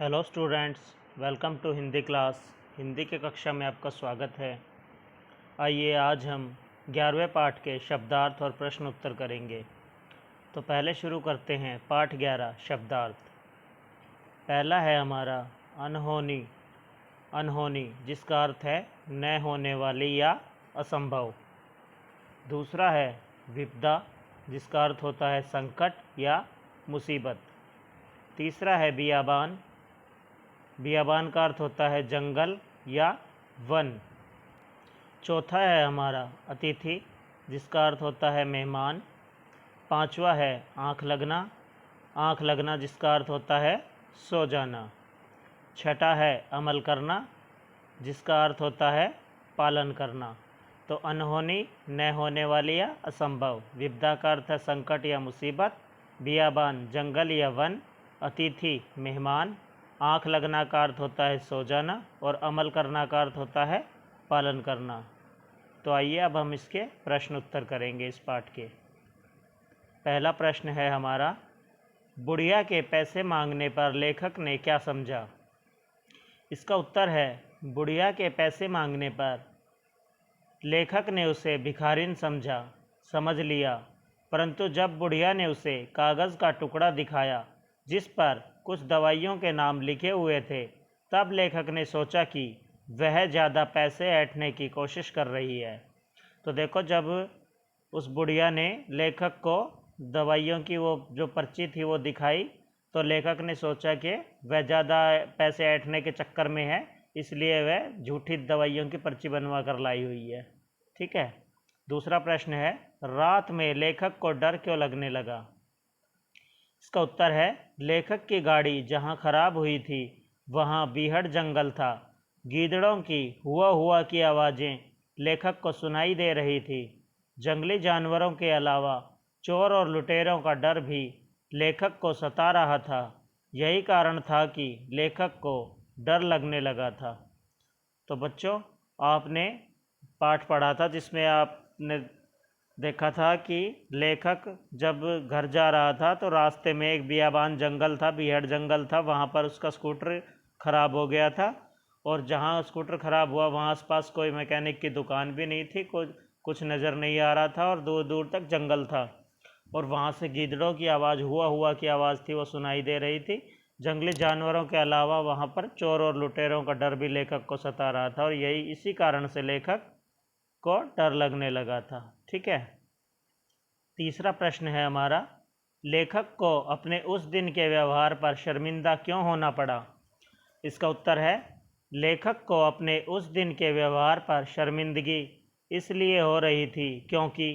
Hello students, welcome to Hindi class. Hindi के कक्षा में आपका स्वागत है। आइए आज हम 11वें पाठ के शब्दार्थ और प्रश्न उत्तर करेंगे। तो पहले शुरू करते हैं पाठ 11 शब्दार्थ। पहला है हमारा अनहोनी। अनहोनी जिसका अर्थ है न होने वाली या असंभव। दूसरा है विपदा जिसका अर्थ होता है संकट या मुसीबत। तीसरा है बियाबान। बियाबान का अर्थ होता है जंगल या वन। चौथा है हमारा अतिथि जिसका अर्थ होता है मेहमान। पांचवा है आँख लगना। आँख लगना जिसका अर्थ होता है सो जाना। छठा है अमल करना जिसका अर्थ होता है पालन करना। तो अनहोनी न होने वाली या असंभव। विपदा का अर्थ है संकट या मुसीबत। बियाबान जंगल या वन। अतिथि मेहमान। आँख लगना का अर्थ होता है सो जाना और अमल करना का अर्थ होता है पालन करना। तो आइए अब हम इसके प्रश्न उत्तर करेंगे इस पाठ के। पहला प्रश्न है हमारा, बुढ़िया के पैसे मांगने पर लेखक ने क्या समझा। इसका उत्तर है बुढ़िया के पैसे मांगने पर लेखक ने उसे भिखारिन समझ लिया। परंतु जब बुढ़िया ने उसे कागज़ का टुकड़ा दिखाया जिस पर कुछ दवाइयों के नाम लिखे हुए थे, तब लेखक ने सोचा कि वह ज़्यादा पैसे ऐंठने की कोशिश कर रही है। तो देखो, जब उस बुढ़िया ने लेखक को दवाइयों की वो जो पर्ची थी वो दिखाई, तो लेखक ने सोचा कि वह ज़्यादा पैसे ऐंठने के चक्कर में है, इसलिए वह झूठी दवाइयों की पर्ची बनवा कर लाई हुई है। ठीक है। दूसरा प्रश्न है, रात में लेखक को डर क्यों लगने लगा। इसका उत्तर है लेखक की गाड़ी जहाँ खराब हुई थी वहाँ बीहड़ जंगल था। गीदड़ों की हुआ की आवाज़ें लेखक को सुनाई दे रही थी। जंगली जानवरों के अलावा चोर और लुटेरों का डर भी लेखक को सता रहा था। यही कारण था कि लेखक को डर लगने लगा था। तो बच्चों, आपने पाठ पढ़ा था जिसमें आपने देखा था कि लेखक जब घर जा रहा था तो रास्ते में एक बियाबान जंगल था, बीहड़ जंगल था, वहाँ पर उसका स्कूटर ख़राब हो गया था। और जहाँ स्कूटर ख़राब हुआ वहाँ आसपास कोई मैकेनिक की दुकान भी नहीं थी, कुछ नज़र नहीं आ रहा था और दूर दूर तक जंगल था। और वहाँ से गीदड़ों की आवाज़ हुआ की आवाज़ थी वो सुनाई दे रही थी। जंगली जानवरों के अलावा वहाँ पर चोर और लुटेरों का डर भी लेखक को सता रहा था और इसी कारण से लेखक को डर लगने लगा था। ठीक है। तीसरा प्रश्न है हमारा, लेखक को अपने उस दिन के व्यवहार पर शर्मिंदा क्यों होना पड़ा। इसका उत्तर है लेखक को अपने उस दिन के व्यवहार पर शर्मिंदगी इसलिए हो रही थी क्योंकि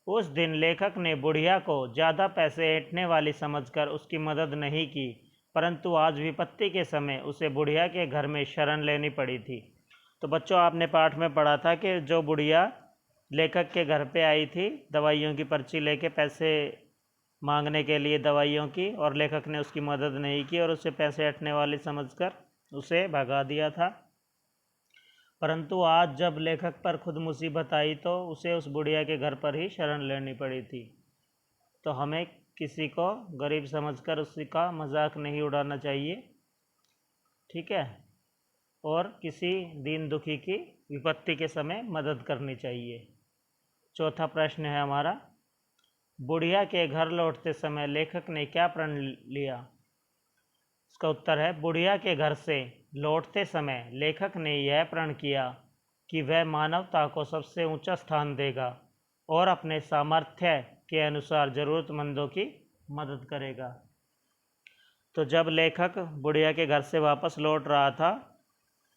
उस दिन लेखक ने बुढ़िया को ज़्यादा पैसे ऐंठने वाली समझकर उसकी मदद नहीं की, परंतु आज विपत्ति के समय उसे बुढ़िया के घर में शरण लेनी पड़ी थी। तो बच्चों, आपने पाठ में पढ़ा था कि जो बुढ़िया लेखक के घर पे आई थी दवाइयों की पर्ची लेके पैसे मांगने के लिए दवाइयों की, और लेखक ने उसकी मदद नहीं की और उसे पैसे ऐंठने वाली समझकर उसे भगा दिया था। परंतु आज जब लेखक पर खुद मुसीबत आई तो उसे उस बुढ़िया के घर पर ही शरण लेनी पड़ी थी। तो हमें किसी को गरीब समझकर उसी का मजाक नहीं उड़ाना चाहिए। ठीक है। और किसी दीन दुखी की विपत्ति के समय मदद करनी चाहिए। चौथा प्रश्न है हमारा, बुढ़िया के घर लौटते समय लेखक ने क्या प्रण लिया। इसका उत्तर है बुढ़िया के घर से लौटते समय लेखक ने यह प्रण किया कि वह मानवता को सबसे ऊंचा स्थान देगा और अपने सामर्थ्य के अनुसार ज़रूरतमंदों की मदद करेगा। तो जब लेखक बुढ़िया के घर से वापस लौट रहा था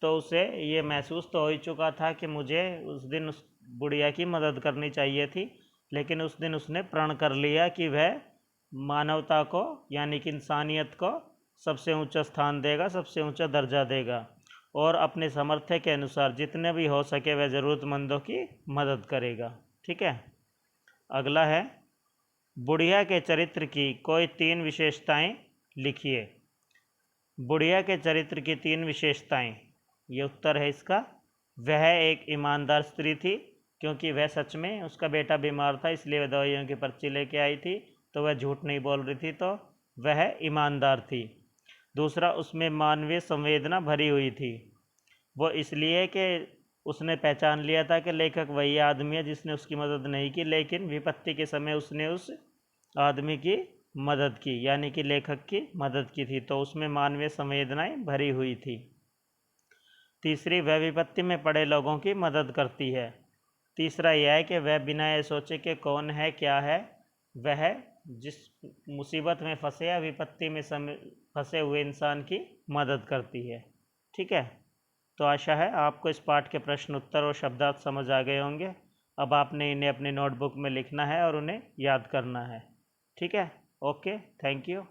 तो उसे ये महसूस तो हो ही चुका था कि मुझे उस दिन उस बुढ़िया की मदद करनी चाहिए थी, लेकिन उस दिन उसने प्रण कर लिया कि वह मानवता को यानी कि इंसानियत को सबसे ऊंचा स्थान देगा, सबसे ऊंचा दर्जा देगा और अपने सामर्थ्य के अनुसार जितने भी हो सके वह ज़रूरतमंदों की मदद करेगा। ठीक है। अगला है, बुढ़िया के चरित्र की कोई 3 विशेषताएं लिखिए। बुढ़िया के चरित्र की 3 विशेषताएं, ये उत्तर है इसका। वह एक ईमानदार स्त्री थी क्योंकि वह सच में उसका बेटा बीमार था इसलिए वह दवाइयों की पर्ची लेके आई थी, तो वह झूठ नहीं बोल रही थी, तो वह ईमानदार थी। दूसरा, उसमें मानवीय संवेदना भरी हुई थी। वो इसलिए कि उसने पहचान लिया था कि लेखक वही आदमी है जिसने उसकी मदद नहीं की, लेकिन विपत्ति के समय उसने उस आदमी की मदद की, यानी कि लेखक की मदद की थी, तो उसमें मानवीय संवेदनाएं भरी हुई थी। तीसरी, वह विपत्ति में पड़े लोगों की मदद करती है। तीसरा यह है कि वह बिना ये सोचे कि कौन है क्या है, वह जिस मुसीबत में फंसे या विपत्ति में फंसे हुए इंसान की मदद करती है। ठीक है, तो आशा है आपको इस पाठ के प्रश्न उत्तर और शब्दार्थ समझ आ गए होंगे। अब आपने इन्हें अपनी नोटबुक में लिखना है और उन्हें याद करना है। ठीक है, ओके, थैंक यू।